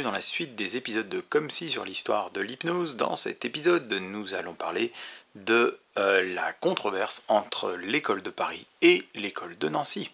Dans la suite des épisodes de Comme si sur l'histoire de l'hypnose, dans cet épisode, nous allons parler de la controverse entre l'école de Paris et l'école de Nancy.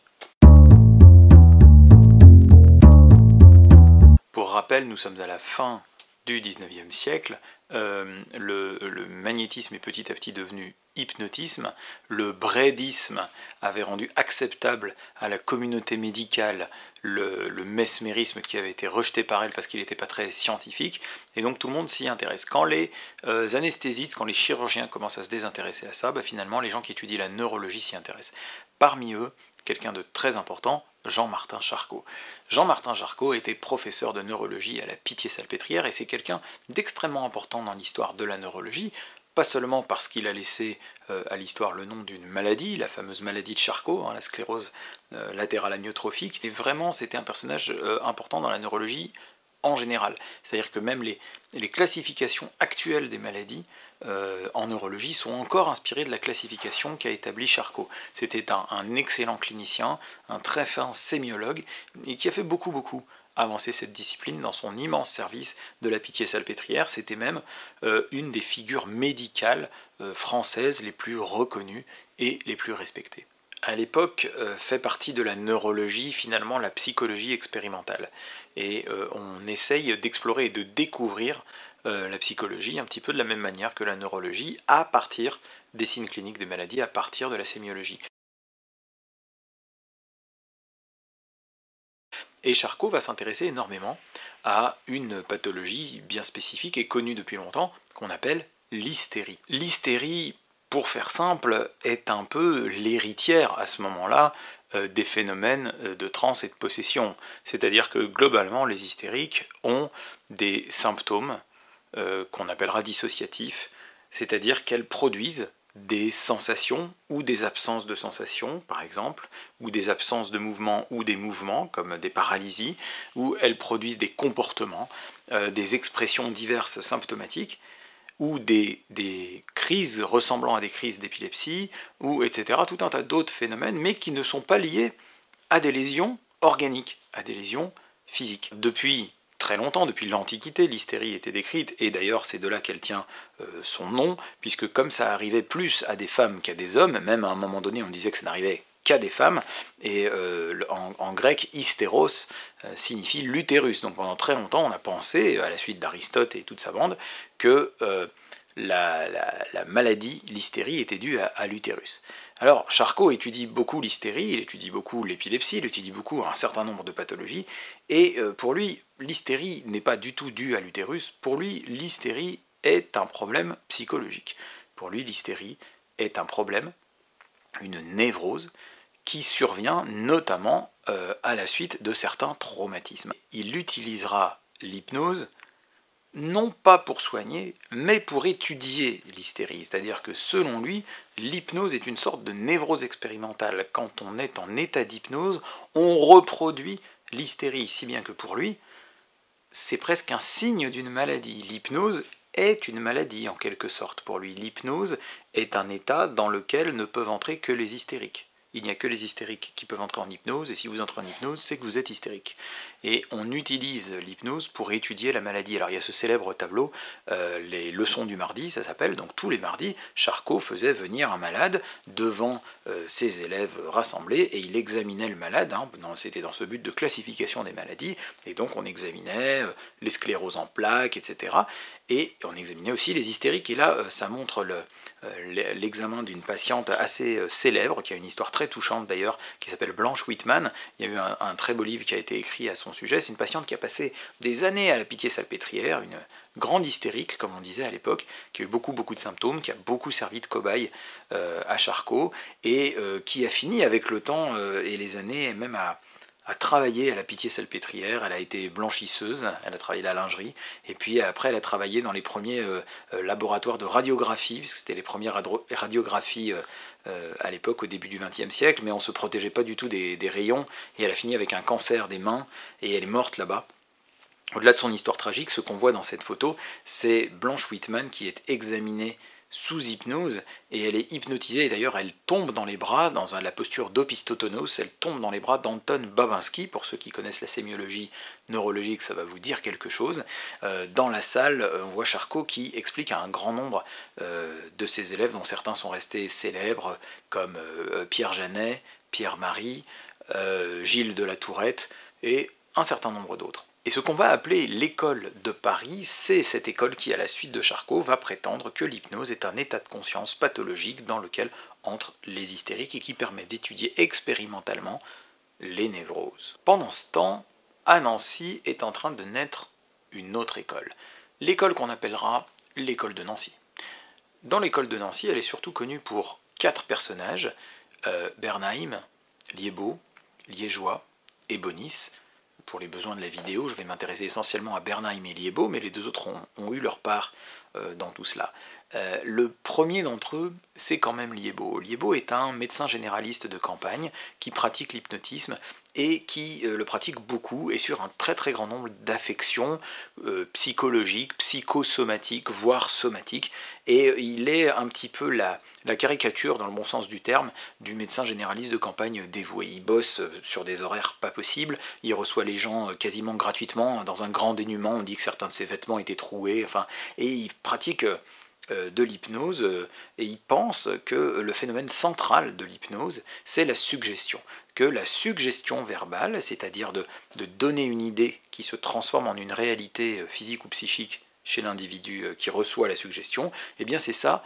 Pour rappel, nous sommes à la fin du 19e siècle, le magnétisme est petit à petit devenu hypnotisme, le braidisme avait rendu acceptable à la communauté médicale le mesmérisme qui avait été rejeté par elle parce qu'il n'était pas très scientifique, et donc tout le monde s'y intéresse. Quand les anesthésistes, quand les chirurgiens commencent à se désintéresser à ça, finalement les gens qui étudient la neurologie s'y intéressent. Parmi eux, quelqu'un de très important, Jean-Martin Charcot. Jean-Martin Charcot était professeur de neurologie à la Pitié-Salpêtrière et c'est quelqu'un d'extrêmement important dans l'histoire de la neurologie, pas seulement parce qu'il a laissé à l'histoire le nom d'une maladie, la fameuse maladie de Charcot, la sclérose latérale amyotrophique, mais vraiment c'était un personnage important dans la neurologie en général. C'est-à-dire que même les classifications actuelles des maladies en neurologie sont encore inspirées de la classification qu'a établie Charcot. C'était un excellent clinicien, un très fin sémiologue, et qui a fait beaucoup avancer cette discipline dans son immense service de la Pitié-Salpêtrière. C'était même une des figures médicales françaises les plus reconnues et les plus respectées. À l'époque, fait partie de la neurologie, finalement, la psychologie expérimentale. Et on essaye d'explorer et de découvrir la psychologie un petit peu de la même manière que la neurologie, à partir des signes cliniques des maladies, à partir de la sémiologie. Et Charcot va s'intéresser énormément à une pathologie bien spécifique et connue depuis longtemps, qu'on appelle l'hystérie. L'hystérie, pour faire simple, est un peu l'héritière à ce moment-là des phénomènes de transe et de possession. C'est-à-dire que globalement, les hystériques ont des symptômes qu'on appellera dissociatifs, c'est-à-dire qu'elles produisent des sensations ou des absences de sensations, par exemple, ou des absences de mouvements ou des mouvements, comme des paralysies, ou elles produisent des comportements, des expressions diverses symptomatiques, ou des crises ressemblant à des crises d'épilepsie, ou etc., tout un tas d'autres phénomènes, mais qui ne sont pas liés à des lésions organiques, à des lésions physiques. Depuis très longtemps, depuis l'Antiquité, l'hystérie était décrite, et d'ailleurs c'est de là qu'elle tient son nom, puisque comme ça arrivait plus à des femmes qu'à des hommes, même à un moment donné on disait que ça n'arrivait qu'à des femmes, et en grec, hystéros signifie l'utérus. Donc pendant très longtemps on a pensé, à la suite d'Aristote et toute sa bande, que la maladie, l'hystérie, était due à l'utérus. Alors Charcot étudie beaucoup l'hystérie, il étudie beaucoup l'épilepsie, il étudie beaucoup un certain nombre de pathologies, et pour lui, l'hystérie n'est pas du tout due à l'utérus, pour lui, l'hystérie est un problème psychologique. Pour lui, l'hystérie est un problème, une névrose, qui survient notamment à la suite de certains traumatismes. Il utilisera l'hypnose non pas pour soigner, mais pour étudier l'hystérie. C'est-à-dire que selon lui, l'hypnose est une sorte de névrose expérimentale. Quand on est en état d'hypnose, on reproduit l'hystérie, si bien que pour lui, c'est presque un signe d'une maladie. L'hypnose est une maladie en quelque sorte pour lui. L'hypnose est un état dans lequel ne peuvent entrer que les hystériques. Il n'y a que les hystériques qui peuvent entrer en hypnose, et si vous entrez en hypnose, c'est que vous êtes hystérique. Et on utilise l'hypnose pour étudier la maladie. Alors il y a ce célèbre tableau, les leçons du mardi, ça s'appelle, donc tous les mardis, Charcot faisait venir un malade devant ses élèves rassemblés, et il examinait le malade, c'était dans ce but de classification des maladies, et donc on examinait les scléroses en plaques, etc., et on examinait aussi les hystériques, et là ça montre l'examen d'une patiente assez célèbre, qui a une histoire très touchante d'ailleurs, qui s'appelle Blanche Whitman. Il y a eu un très beau livre qui a été écrit à son sujet. C'est une patiente qui a passé des années à la Pitié-Salpêtrière, une grande hystérique, comme on disait à l'époque, qui a eu beaucoup de symptômes, qui a beaucoup servi de cobaye à Charcot, et qui a fini avec le temps et les années même à travailler à la Pitié-Salpêtrière. Elle a été blanchisseuse, elle a travaillé la lingerie, et puis après elle a travaillé dans les premiers laboratoires de radiographie, puisque c'était les premières radiographies à l'époque, au début du XXe siècle, mais on ne se protégeait pas du tout des rayons, et elle a fini avec un cancer des mains, et elle est morte là-bas. Au-delà de son histoire tragique, ce qu'on voit dans cette photo, c'est Blanche Whitman qui est examinée sous hypnose, et elle est hypnotisée, et d'ailleurs elle tombe dans les bras, dans la posture d'opistotonos, elle tombe dans les bras d'Anton Babinski. Pour ceux qui connaissent la sémiologie neurologique, ça va vous dire quelque chose. Dans la salle, on voit Charcot qui explique à un grand nombre de ses élèves, dont certains sont restés célèbres, comme Pierre Janet, Pierre Marie, Gilles de la Tourette, et un certain nombre d'autres. Et ce qu'on va appeler l'école de Paris, c'est cette école qui, à la suite de Charcot, va prétendre que l'hypnose est un état de conscience pathologique dans lequel entrent les hystériques et qui permet d'étudier expérimentalement les névroses. Pendant ce temps, à Nancy est en train de naître une autre école, l'école qu'on appellera l'école de Nancy. Dans l'école de Nancy, elle est surtout connue pour 4 personnages, Bernheim, Liébaud, Liégeois et Bonis. Pour les besoins de la vidéo, je vais m'intéresser essentiellement à Bernheim et Liébaud, mais les deux autres ont eu leur part dans tout cela. Le premier d'entre eux, c'est quand même Liébaud. Liébaud est un médecin généraliste de campagne qui pratique l'hypnotisme et qui le pratique beaucoup et sur un très très grand nombre d'affections psychologiques, psychosomatiques, voire somatiques. Et il est un petit peu la caricature, dans le bon sens du terme, du médecin généraliste de campagne dévoué. Il bosse sur des horaires pas possibles, il reçoit les gens quasiment gratuitement, dans un grand dénuement, on dit que certains de ses vêtements étaient troués, enfin, et il pratique de l'hypnose, et il pense que le phénomène central de l'hypnose, c'est la suggestion. Que la suggestion verbale, c'est-à-dire de donner une idée qui se transforme en une réalité physique ou psychique chez l'individu qui reçoit la suggestion, eh bien c'est ça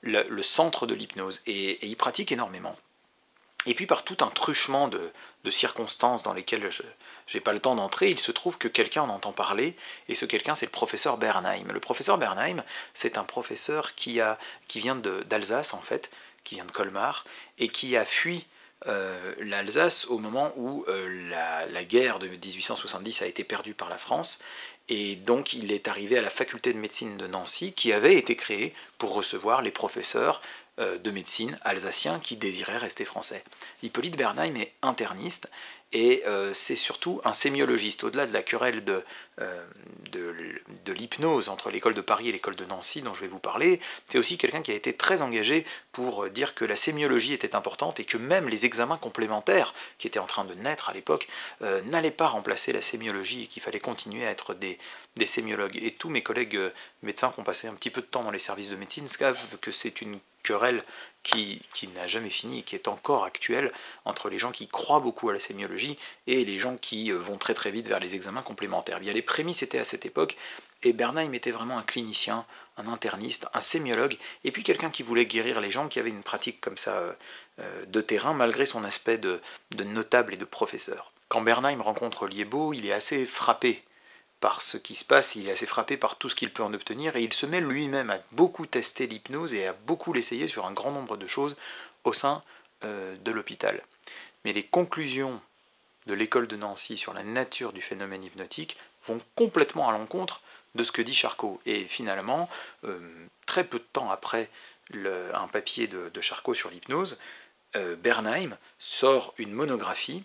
le centre de l'hypnose, et il pratique énormément. Et puis par tout un truchement de circonstances dans lesquelles je n'ai pas le temps d'entrer, il se trouve que quelqu'un en entend parler, et ce quelqu'un c'est le professeur Bernheim. Le professeur Bernheim, c'est un professeur qui vient d'Alsace en fait, qui vient de Colmar, et qui a fui l'Alsace au moment où la guerre de 1870 a été perdue par la France, et donc il est arrivé à la faculté de médecine de Nancy, qui avait été créée pour recevoir les professeurs de médecine alsaciens qui désiraient rester français. Hippolyte Bernheim est interniste, et c'est surtout un sémiologiste. Au-delà de la querelle de l'hypnose entre l'école de Paris et l'école de Nancy dont je vais vous parler, c'est aussi quelqu'un qui a été très engagé pour dire que la sémiologie était importante et que même les examens complémentaires qui étaient en train de naître à l'époque n'allaient pas remplacer la sémiologie et qu'il fallait continuer à être des sémiologues. Et tous mes collègues médecins qui ont passé un petit peu de temps dans les services de médecine savent que c'est une querelle qui n'a jamais fini et qui est encore actuelle entre les gens qui croient beaucoup à la sémiologie et les gens qui vont très très vite vers les examens complémentaires. Bien, les prémices étaient à cette époque, et Bernheim était vraiment un clinicien, un interniste, un sémiologue, et puis quelqu'un qui voulait guérir les gens, qui avait une pratique comme ça de terrain, malgré son aspect de notable et de professeur. Quand Bernheim rencontre Liébaud, il est assez frappé par ce qui se passe, il est assez frappé par tout ce qu'il peut en obtenir, et il se met lui-même à beaucoup tester l'hypnose et à beaucoup l'essayer sur un grand nombre de choses au sein de l'hôpital. Mais les conclusions de l'école de Nancy sur la nature du phénomène hypnotique vont complètement à l'encontre de ce que dit Charcot. Et finalement, très peu de temps après un papier de Charcot sur l'hypnose, Bernheim sort une monographie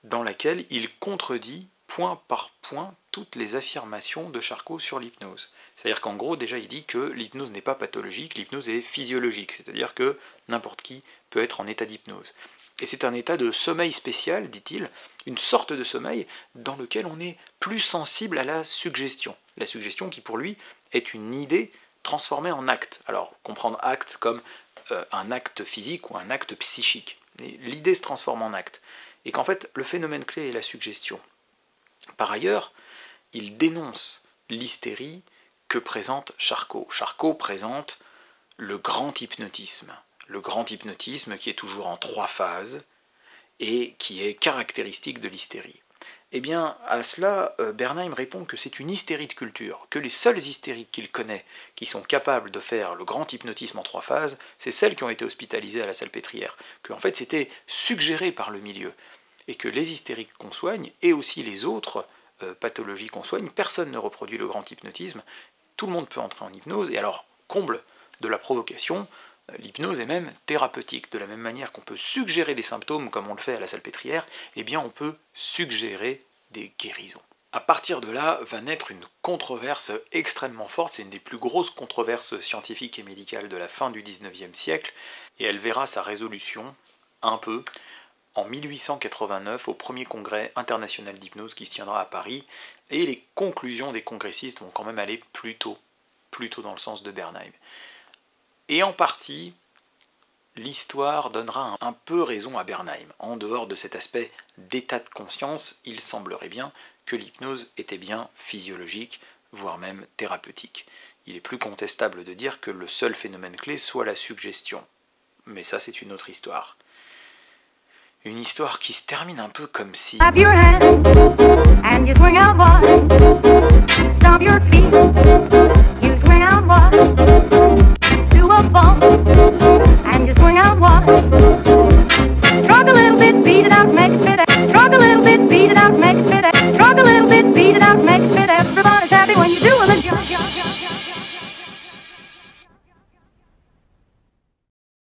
dans laquelle il contredit point par point toutes les affirmations de Charcot sur l'hypnose. C'est-à-dire qu'en gros, déjà, il dit que l'hypnose n'est pas pathologique, l'hypnose est physiologique, c'est-à-dire que n'importe qui peut être en état d'hypnose. Et c'est un état de sommeil spécial, dit-il, une sorte de sommeil dans lequel on est plus sensible à la suggestion. La suggestion qui, pour lui, est une idée transformée en acte. Alors, comprendre acte comme un acte physique ou un acte psychique. L'idée se transforme en acte. Et qu'en fait, le phénomène clé est la suggestion. Par ailleurs, il dénonce l'hystérie que présente Charcot. Charcot présente le grand hypnotisme. Le grand hypnotisme qui est toujours en 3 phases et qui est caractéristique de l'hystérie. Eh bien, à cela, Bernheim répond que c'est une hystérie de culture, que les seules hystériques qu'il connaît qui sont capables de faire le grand hypnotisme en 3 phases, c'est celles qui ont été hospitalisées à la Salpêtrière, que en fait c'était suggéré par le milieu, et que les hystériques qu'on soigne, et aussi les autres pathologies qu'on soigne, personne ne reproduit le grand hypnotisme, tout le monde peut entrer en hypnose, et alors, comble de la provocation, l'hypnose est même thérapeutique. De la même manière qu'on peut suggérer des symptômes comme on le fait à la Salpêtrière, eh bien on peut suggérer des guérisons. À partir de là va naître une controverse extrêmement forte, c'est une des plus grosses controverses scientifiques et médicales de la fin du XIXe siècle, et elle verra sa résolution, un peu, en 1889 au premier congrès international d'hypnose qui se tiendra à Paris, et les conclusions des congressistes vont quand même aller plutôt dans le sens de Bernheim. Et en partie, l'histoire donnera un peu raison à Bernheim. En dehors de cet aspect d'état de conscience, il semblerait bien que l'hypnose était bien physiologique, voire même thérapeutique. Il est plus contestable de dire que le seul phénomène clé soit la suggestion. Mais ça, c'est une autre histoire. Une histoire qui se termine un peu comme si... Clap your hands and you swing out wide. Stomp your feet, you swing out wide. Do a bump and you swing out wide.